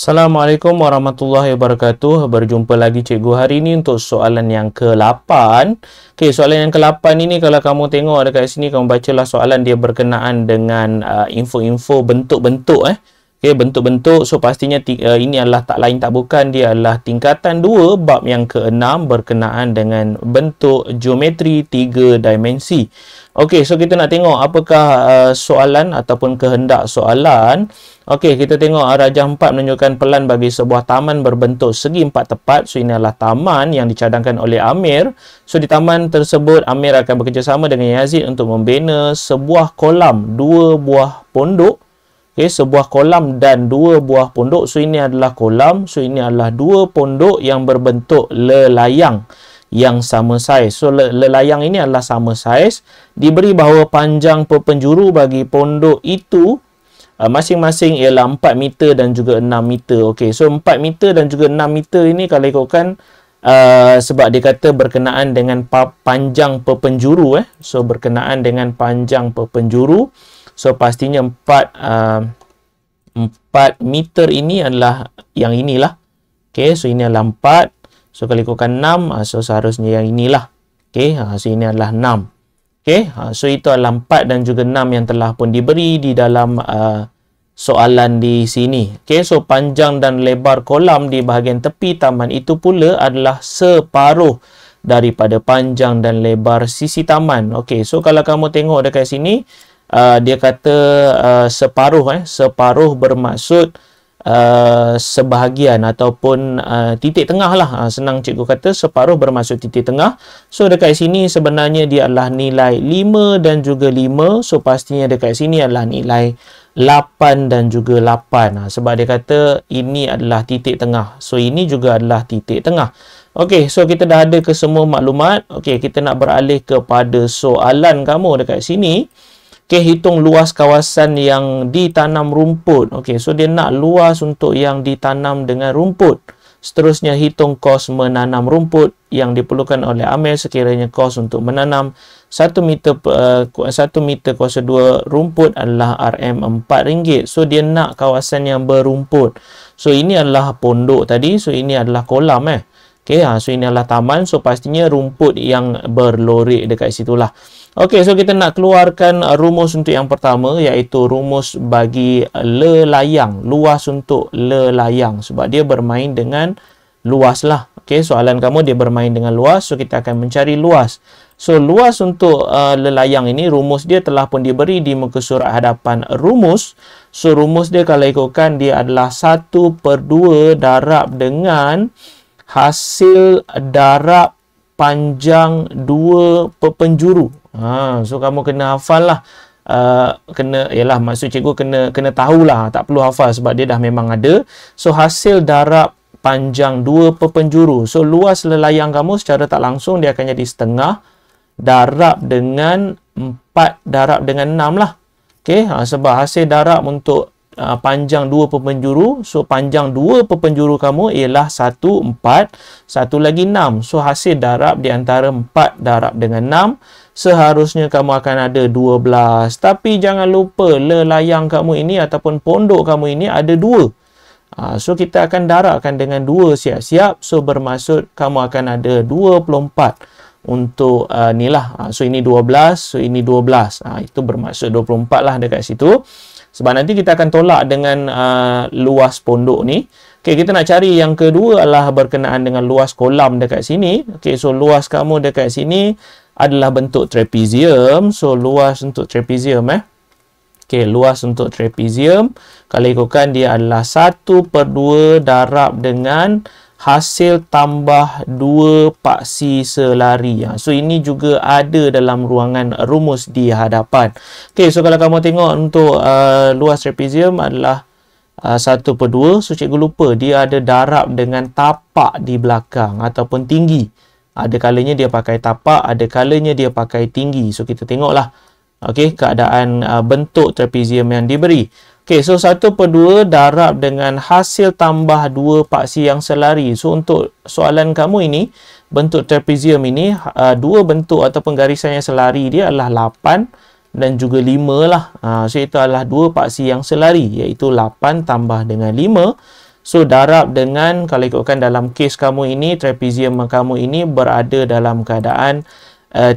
Assalamualaikum warahmatullahi wabarakatuh. Berjumpa lagi cikgu hari ini untuk soalan yang ke-8. Okey, soalan yang ke-8 ini kalau kamu tengok dekat sini, kamu bacalah soalan dia berkenaan dengan info-info bentuk-bentuk Okey, bentuk-bentuk. So pastinya ini adalah tak lain tak bukan, dia adalah tingkatan 2 bab yang ke-6 berkenaan dengan bentuk geometri 3 dimensi. Okey, so kita nak tengok apakah soalan ataupun kehendak soalan. Okey, kita tengok rajah 4 menunjukkan pelan bagi sebuah taman berbentuk segi 4 tepat. So, ini adalah taman yang dicadangkan oleh Amir. So, di taman tersebut, Amir akan bekerjasama dengan Yazid untuk membina sebuah kolam 2 buah pondok. Okey, sebuah kolam dan 2 buah pondok. So, ini adalah kolam. So, ini adalah 2 pondok yang berbentuk lelayang yang sama saiz. So, lelayang ini adalah sama saiz. Diberi bahawa panjang penjuru bagi pondok itu masing-masing ialah 4 meter dan juga 6 meter. Okey, so 4 meter dan juga 6 meter ini kalau ikutkan sebab dia kata berkenaan dengan panjang penjuru So berkenaan dengan panjang penjuru. So pastinya 4 meter ini adalah yang inilah. Okey, so ini adalah 4. So kalau ikutkan 6, so seharusnya yang inilah. Okey, so ini adalah 6. Okey, so itu adalah 4 dan juga 6 yang telah pun diberi di dalam soalan di sini. Okey, so panjang dan lebar kolam di bahagian tepi taman itu pula adalah separuh daripada panjang dan lebar sisi taman. Okey, so kalau kamu tengok dekat sini, dia kata separuh bermaksud sebahagian ataupun titik tengah lah. Senang cikgu kata separuh bermaksud titik tengah. So dekat sini sebenarnya dia adalah nilai 5 dan juga 5. So pastinya dekat sini adalah nilai 8 dan juga 8. Sebab dia kata ini adalah titik tengah. So ini juga adalah titik tengah. Okey, so kita dah ada ke semua maklumat. Okey, kita nak beralih kepada soalan kamu dekat sini. Okey, hitung luas kawasan yang ditanam rumput. Okey, so dia nak luas untuk yang ditanam dengan rumput. Seterusnya, hitung kos menanam rumput yang diperlukan oleh Amir sekiranya kos untuk menanam 1 meter kuasa 2 rumput adalah RM4. So, dia nak kawasan yang berumput. So, ini adalah pondok tadi. So, ini adalah kolam Okey, so ini adalah taman. So, pastinya rumput yang berlorik dekat situlah. Okey, so kita nak keluarkan rumus untuk yang pertama, iaitu rumus bagi lelayang. Luas untuk lelayang. Sebab dia bermain dengan luas lah. Okey, soalan kamu dia bermain dengan luas. So, kita akan mencari luas. So, luas untuk lelayang ini, rumus dia telah pun diberi di muka surat hadapan rumus. So, rumus dia kalau ikutkan, dia adalah 1/2 darab dengan hasil darab panjang 2 penjuru. So kamu kena hafal lah. Maksud cikgu kena tahulah. Tak perlu hafal sebab dia dah memang ada. So hasil darab panjang 2 penjuru. So luas lelayang kamu secara tak langsung dia akan jadi setengah darab dengan 4 darab dengan 6 lah. Okey, sebab hasil darab untuk panjang 2 penjuru. So panjang 2 penjuru kamu ialah 1, 4, 1 lagi 6. So hasil darab di antara 4 darab dengan 6, seharusnya kamu akan ada 12. Tapi jangan lupa lelayang kamu ini ataupun pondok kamu ini ada 2. So kita akan darabkan dengan 2 siap-siap. So bermaksud kamu akan ada 24 untuk ni lah. So ini 12, so ini 12. Itu bermaksud 24 lah dekat situ. Sebab nanti kita akan tolak dengan luas pondok ni. Okey, kita nak cari yang kedua adalah berkenaan dengan luas kolam dekat sini. Okey, so luas kamu dekat sini adalah bentuk trapezium. So luas untuk trapezium Okey, luas untuk trapezium kalau ikutkan dia adalah 1/2 darab dengan hasil tambah 2 paksi selari. So ini juga ada dalam ruangan rumus di hadapan. Okey, so kalau kamu tengok untuk luas trapezium adalah 1/2. So cikgu lupa dia ada darab dengan tapak di belakang ataupun tinggi. Ada kalanya dia pakai tapak, ada kalanya dia pakai tinggi. So kita tengoklah keadaan bentuk trapezium yang diberi. Okey, so 1/2 darab dengan hasil tambah 2 paksi yang selari. So untuk soalan kamu ini, bentuk trapezium ini, 2 bentuk ataupun garisan yang selari dia adalah 8 dan juga 5 lah. So itu adalah 2 paksi yang selari, iaitu 8 tambah dengan 5. So darab dengan, kalau ikutkan dalam kes kamu ini, trapezium kamu ini berada dalam keadaan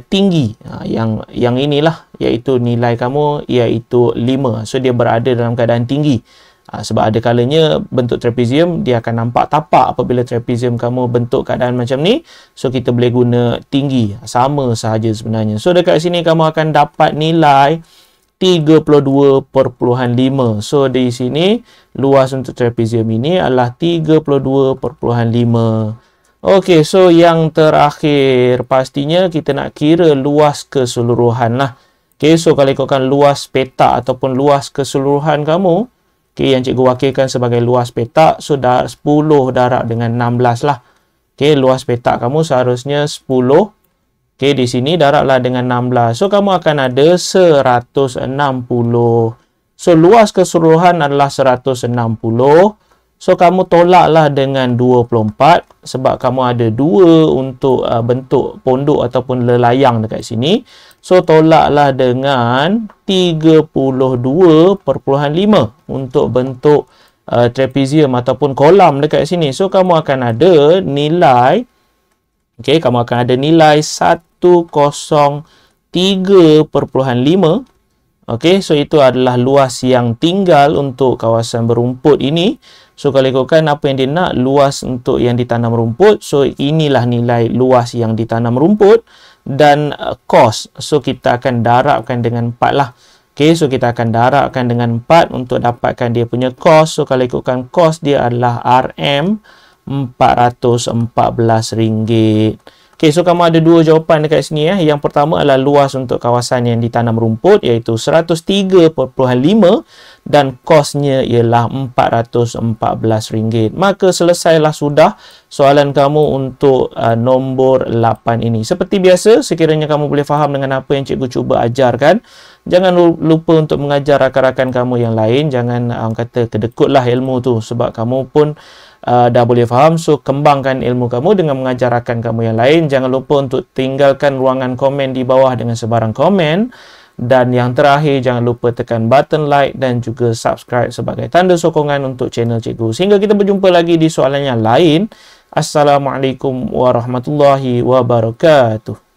tinggi. Yang inilah, iaitu nilai kamu iaitu 5. So dia berada dalam keadaan tinggi. Sebab ada kalanya bentuk trapezium dia akan nampak tapak apabila trapezium kamu bentuk keadaan macam ni. So kita boleh guna tinggi. Sama sahaja sebenarnya. So dekat sini kamu akan dapat nilai 32.5. So di sini luas untuk trapezium ini adalah 32.5. Okey, so yang terakhir pastinya kita nak kira luas keseluruhan lah. Okey, so kalau ikutkan luas petak ataupun luas keseluruhan kamu, okey, yang cikgu wakilkan sebagai luas petak, so 10 darab dengan 16 lah. Okey, luas petak kamu seharusnya 10. Okey, di sini darablah dengan 16. So kamu akan ada 160. So luas keseluruhan adalah 160. So kamu tolaklah dengan 24 sebab kamu ada 2 untuk bentuk pondok ataupun lelayang dekat sini. So tolaklah dengan 32.5 untuk bentuk trapezium ataupun kolam dekat sini. So kamu akan ada nilai, okey, kamu akan ada nilai 103.5. Okey, so itu adalah luas yang tinggal untuk kawasan berumput ini. So kalau ikutkan apa yang dia nak, luas untuk yang ditanam rumput. So inilah nilai luas yang ditanam rumput dan kos. So kita akan darabkan dengan 4 lah. Okey, so kita akan darabkan dengan 4 untuk dapatkan dia punya kos. So kalau ikutkan kos dia adalah RM RM414. Okey, so kamu ada 2 jawapan dekat sini ya. Yang pertama adalah luas untuk kawasan yang ditanam rumput iaitu 103.5 dan kosnya ialah RM414. Maka selesailah sudah soalan kamu untuk nombor 8 ini. Seperti biasa, sekiranya kamu boleh faham dengan apa yang cikgu cuba ajarkan, jangan lupa untuk mengajar rakan-rakan kamu yang lain. Jangan kata kedekutlah ilmu tu sebab kamu pun dah boleh faham. So kembangkan ilmu kamu dengan mengajar rakan kamu yang lain. Jangan lupa untuk tinggalkan ruangan komen di bawah dengan sebarang komen. Dan yang terakhir, jangan lupa tekan button like dan juga subscribe sebagai tanda sokongan untuk channel cikgu. Sehingga kita berjumpa lagi di soalan yang lain. Assalamualaikum warahmatullahi wabarakatuh.